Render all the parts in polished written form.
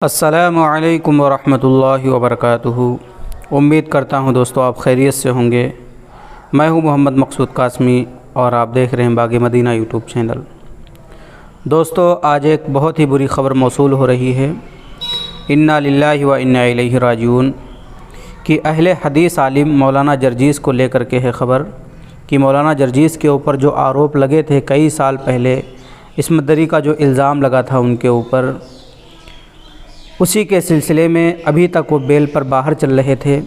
अस्सलामु अलैकुम वरहमतुल्लाहि वबरकातुहू। उम्मीद करता हूँ दोस्तों आप खैरियत से होंगे। मैं हूँ मोहम्मद मकसूद कासमी और आप देख रहे हैं बाग़े मदीना यूट्यूब चैनल। दोस्तों आज एक बहुत ही बुरी ख़बर मौसूल हो रही है, इन्ना लिल्लाहि व इन्ना इलैहि राजिऊन, कि अहले हदीस आलिम मौलाना जर्जीस को लेकर के है ख़बर कि मौलाना जर्जीस के ऊपर जो आरोप लगे थे कई साल पहले, इस्मत दरी का जो इल्ज़ाम लगा था उनके ऊपर, उसी के सिलसिले में अभी तक वो बेल पर बाहर चल रहे थे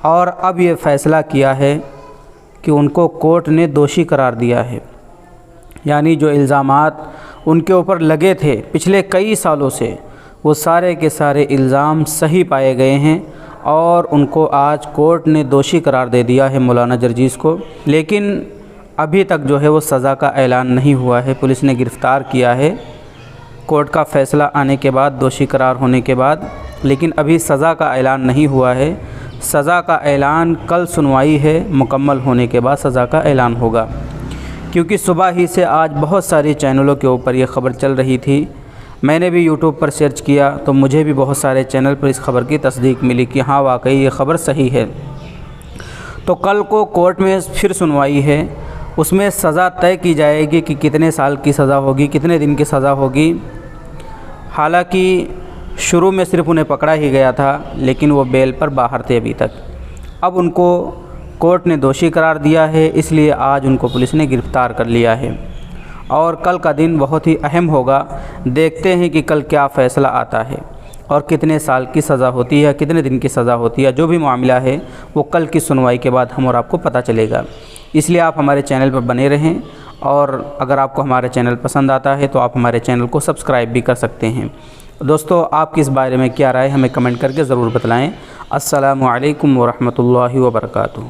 और अब ये फ़ैसला किया है कि उनको कोर्ट ने दोषी करार दिया है। यानी जो इल्ज़ामात उनके ऊपर लगे थे पिछले कई सालों से, वो सारे के सारे इल्ज़ाम सही पाए गए हैं और उनको आज कोर्ट ने दोषी करार दे दिया है मौलाना जर्जीस को। लेकिन अभी तक जो है वो सज़ा का ऐलान नहीं हुआ है। पुलिस ने गिरफ़्तार किया है कोर्ट का फ़ैसला आने के बाद, दोषी करार होने के बाद, लेकिन अभी सज़ा का ऐलान नहीं हुआ है। सज़ा का ऐलान कल सुनवाई है मुकम्मल होने के बाद सज़ा का ऐलान होगा, क्योंकि सुबह ही से आज बहुत सारे चैनलों के ऊपर ये ख़बर चल रही थी। मैंने भी यूट्यूब पर सर्च किया तो मुझे भी बहुत सारे चैनल पर इस ख़बर की तस्दीक मिली कि हाँ वाकई ये ख़बर सही है। तो कल को कोर्ट में फिर सुनवाई है, उसमें सज़ा तय की जाएगी कि कितने साल की सज़ा होगी, कितने दिन की सज़ा होगी। हालांकि शुरू में सिर्फ उन्हें पकड़ा ही गया था, लेकिन वो बेल पर बाहर थे अभी तक। अब उनको कोर्ट ने दोषी करार दिया है, इसलिए आज उनको पुलिस ने गिरफ़्तार कर लिया है और कल का दिन बहुत ही अहम होगा। देखते हैं कि कल क्या फ़ैसला आता है और कितने साल की सज़ा होती है, कितने दिन की सज़ा होती है। जो भी मामला है वो कल की सुनवाई के बाद हम और आपको पता चलेगा। इसलिए आप हमारे चैनल पर बने रहें और अगर आपको हमारा चैनल पसंद आता है तो आप हमारे चैनल को सब्सक्राइब भी कर सकते हैं। दोस्तों आपकी इस बारे में क्या राय हमें कमेंट करके ज़रूर बतलाएँ। अस्सलामु अलैकुम वरहमतुल्लाहि वबरकातुहू।